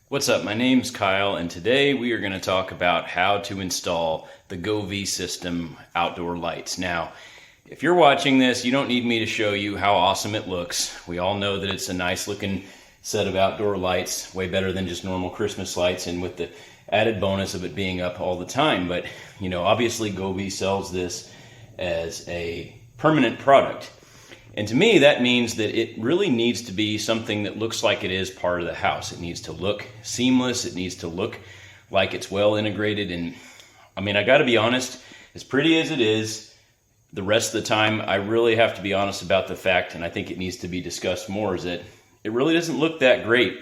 What's up? My name's Kyle, and today we are going to talk about how to install the Govee system outdoor lights. Now, if you're watching this, you don't need me to show you how awesome it looks. We all know that it's a nice looking set of outdoor lights, way better than just normal Christmas lights, and with the added bonus of it being up all the time. But, obviously Govee sells this as a permanent product. And to me, that means that it really needs to be something that looks like it is part of the house. It needs to look seamless. It needs to look like it's well integrated. And I got to be honest, as pretty as it is, the rest of the time, I really have to be honest about the fact, and I think it needs to be discussed more, is that it really doesn't look that great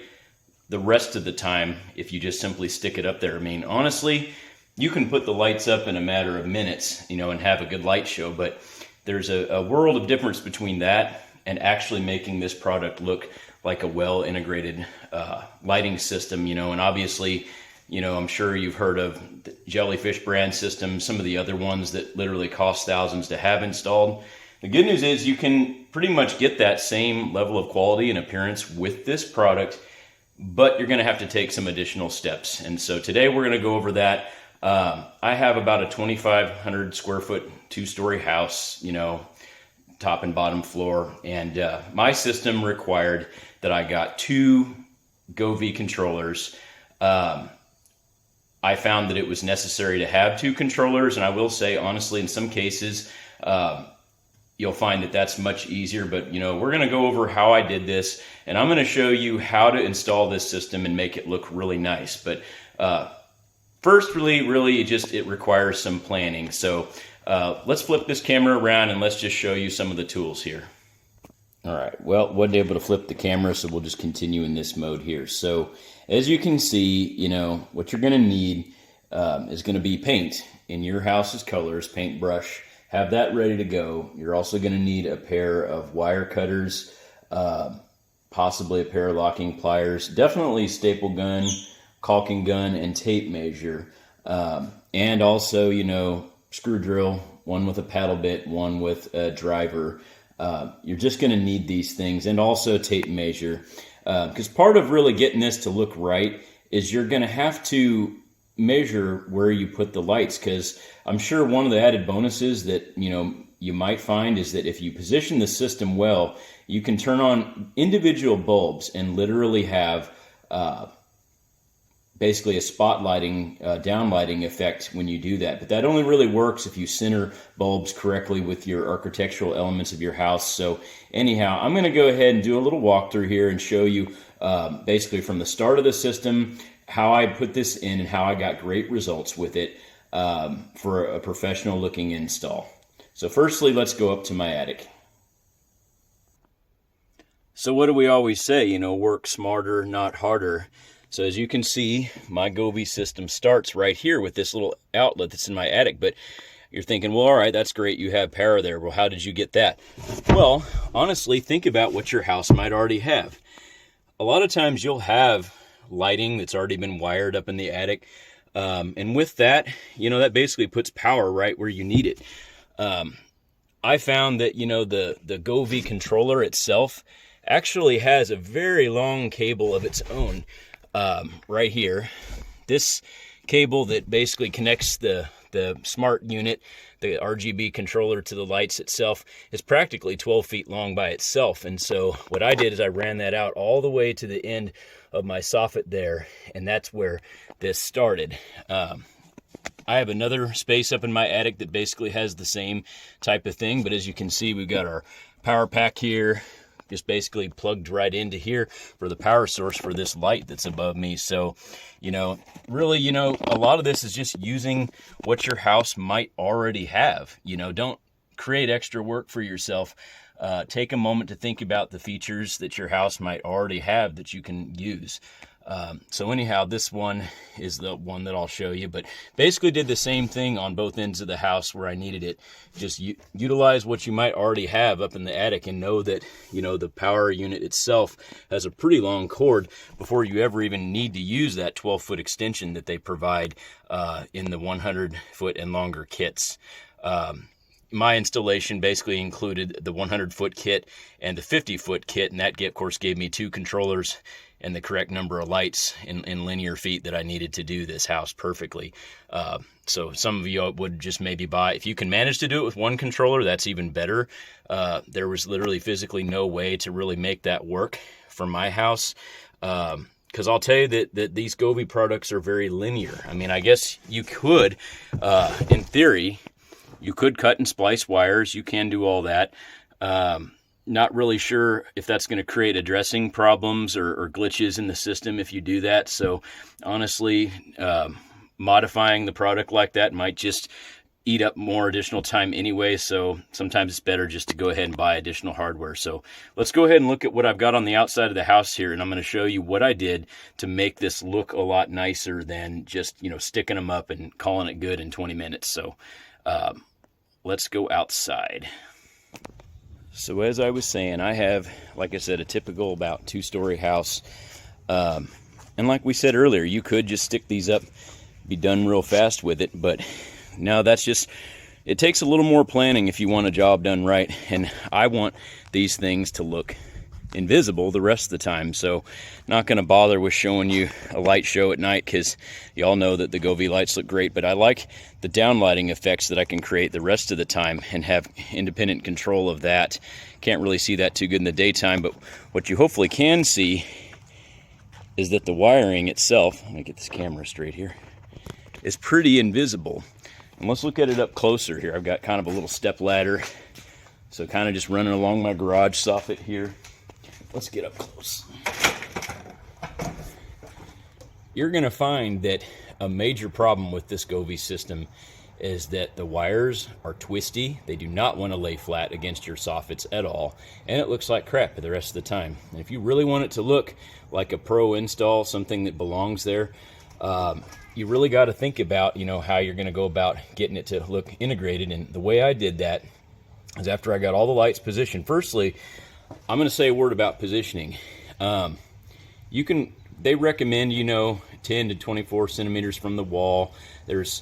the rest of the time if you just simply stick it up there. Honestly, you can put the lights up in a matter of minutes, and have a good light show, but there's a world of difference between that and actually making this product look like a well-integrated lighting system, and obviously, I'm sure you've heard of the Jellyfish brand system, some of the other ones that literally cost thousands to have installed. The good news is you can pretty much get that same level of quality and appearance with this product, but you're going to have to take some additional steps. And so today we're going to go over that. I have about a 2,500 square foot, 2-story house, top and bottom floor. And my system required that I got 2 Govee controllers. I found that it was necessary to have 2 controllers. And I will say, honestly, in some cases, you'll find that that's much easier. But, we're going to go over how I did this. And I'm going to show you how to install this system and make it look really nice. But first, really, it requires some planning. So let's flip this camera around and let's just show you some of the tools here. All right, well, wasn't able to flip the camera, so we'll just continue in this mode here. So as you can see, what you're going to need is going to be paint in your house's colors, paintbrush. Have that ready to go. You're also going to need a pair of wire cutters, possibly a pair of locking pliers, definitely staple gun, caulking gun, and tape measure, and also, screw drill, one with a paddle bit, one with a driver. You're just going to need these things, and also tape measure, because part of really getting this to look right is you're going to have to measure where you put the lights, because I'm sure one of the added bonuses that you might find is that if you position the system well, you can turn on individual bulbs and literally have basically a spotlighting, downlighting effect when you do that. But that only really works if you center bulbs correctly with your architectural elements of your house. So anyhow, I'm going to go ahead and do a little walkthrough here and show you basically from the start of the system how I put this in and how I got great results with it for a professional looking install. So firstly, let's go up to my attic. So what do we always say? Work smarter, not harder. So as you can see, my Govee system starts right here with this little outlet that's in my attic. But you're thinking, well, all right, that's great. You have power there. Well, how did you get that? Well, honestly, think about what your house might already have. A lot of times you'll have lighting that's already been wired up in the attic. And with that, that basically puts power right where you need it. I found that, the Govee controller itself actually has a very long cable of its own. Right here, this cable that basically connects the smart unit, the RGB controller, to the lights itself is practically 12 feet long by itself. And so what I did is I ran that out all the way to the end of my soffit there, and that's where this started. I have another space up in my attic that basically has the same type of thing, but as you can see, we've got our power pack here, just basically plugged right into here for the power source for this light that's above me. So, really, a lot of this is just using what your house might already have. Don't create extra work for yourself. Take a moment to think about the features that your house might already have that you can use. So anyhow, this one is the one that I'll show you, but basically did the same thing on both ends of the house where I needed it. Just utilize what you might already have up in the attic and know that, the power unit itself has a pretty long cord before you ever even need to use that 12-foot extension that they provide in the 100-foot and longer kits. My installation basically included the 100-foot kit and the 50-foot kit, and that, of course, gave me 2 controllers and the correct number of lights in linear feet that I needed to do this house perfectly. So some of you would just maybe buy, if you can manage to do it with one controller, that's even better. There was literally physically no way to really make that work for my house. Because I'll tell you that these Govee products are very linear. I mean, I guess you could, in theory, you could cut and splice wires. You can do all that. Not really sure if that's going to create addressing problems or glitches in the system if you do that. So honestly, modifying the product like that might just eat up more additional time anyway. So sometimes it's better just to go ahead and buy additional hardware. So let's go ahead and look at what I've got on the outside of the house here. And I'm going to show you what I did to make this look a lot nicer than just, sticking them up and calling it good in 20 minutes. So let's go outside. So as I was saying, I have, like I said, a typical about 2-story house. And like we said earlier, you could just stick these up, be done real fast with it. But no, that's just, it takes a little more planning if you want a job done right. And I want these things to look invisible the rest of the time. So not going to bother with showing you a light show at night, because y'all know that the Govee lights look great, but I like the downlighting effects that I can create the rest of the time and have independent control of that. Can't really see that too good in the daytime, but what you hopefully can see is that the wiring itself, let me get this camera straight here, is pretty invisible. And let's look at it up closer here. I've got kind of a little step ladder, so kind of just running along my garage soffit here. Let's get up close. You're going to find that a major problem with this Govee system is that the wires are twisty. They do not want to lay flat against your soffits at all, and it looks like crap the rest of the time. And if you really want it to look like a pro install, something that belongs there, you really got to think about, how you're going to go about getting it to look integrated. And the way I did that is after I got all the lights positioned. Firstly, I'm going to say a word about positioning. They recommend, 10 to 24 centimeters from the wall. There's,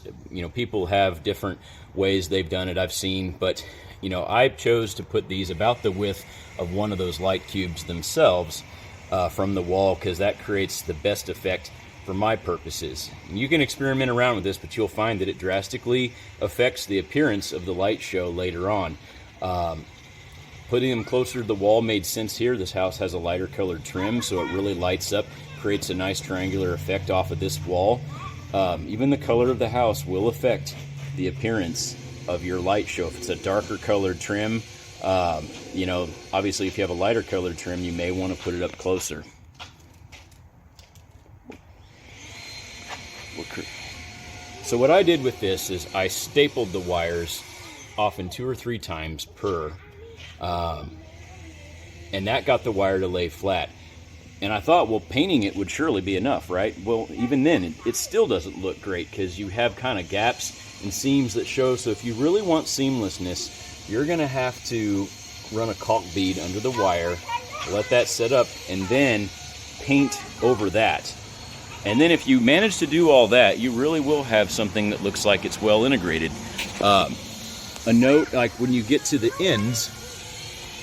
people have different ways they've done it, I've seen, but, I chose to put these about the width of one of those light cubes themselves from the wall, because that creates the best effect for my purposes. And you can experiment around with this, but you'll find that it drastically affects the appearance of the light show later on. Putting them closer to the wall made sense here. This house has a lighter colored trim, so it really lights up, creates a nice triangular effect off of this wall. Even the color of the house will affect the appearance of your light show. If it's a darker colored trim, obviously if you have a lighter colored trim, you may want to put it up closer. So what I did with this is I stapled the wires often 2 or 3 times per, and that got the wire to lay flat. And I thought, well, painting it would surely be enough, right? Well, even then, it still doesn't look great, because you have kind of gaps and seams that show. So if you really want seamlessness, you're going to have to run a caulk bead under the wire, let that set up, and then paint over that. And then if you manage to do all that, you really will have something that looks like it's well integrated. A note, like when you get to the ends,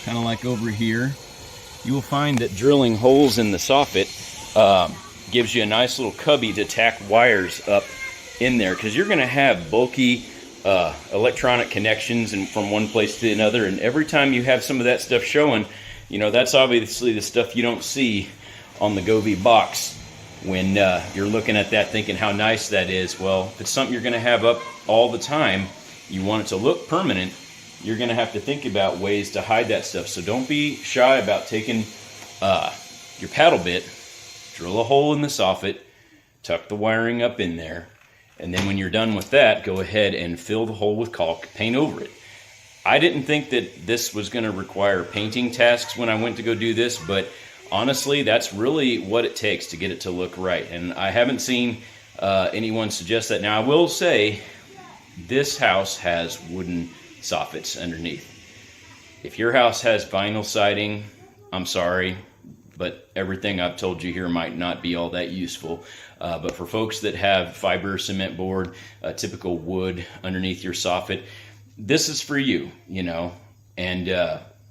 kind of like over here, you will find that drilling holes in the soffit gives you a nice little cubby to tack wires up in there, because you're going to have bulky electronic connections and from one place to another, and every time you have some of that stuff showing, that's obviously the stuff you don't see on the Govee box when you're looking at that thinking how nice that is. Well, if it's something you're going to have up all the time, you want it to look permanent, you're going to have to think about ways to hide that stuff. So don't be shy about taking your paddle bit, drill a hole in the soffit, tuck the wiring up in there, and then when you're done with that, go ahead and fill the hole with caulk, paint over it. I didn't think that this was going to require painting tasks when I went to go do this, but honestly, that's really what it takes to get it to look right. And I haven't seen anyone suggest that. Now, I will say this house has wooden soffits underneath. If your house has vinyl siding, I'm sorry, but everything I've told you here might not be all that useful. But for folks that have fiber cement board, typical wood underneath your soffit, this is for you, and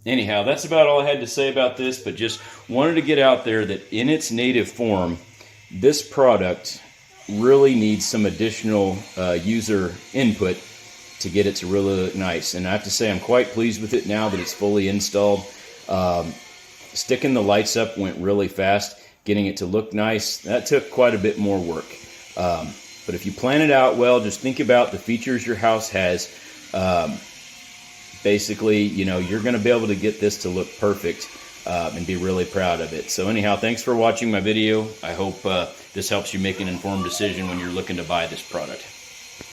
anyhow, that's about all I had to say about this, but just wanted to get out there that in its native form, this product really needs some additional user input to get it to really look nice. And I have to say I'm quite pleased with it now that it's fully installed. Sticking the lights up went really fast. Getting it to look nice, that took quite a bit more work. But if you plan it out well, just think about the features your house has. Basically, you know, you're going to be able to get this to look perfect and be really proud of it. So anyhow, thanks for watching my video. I hope this helps you make an informed decision when you're looking to buy this product.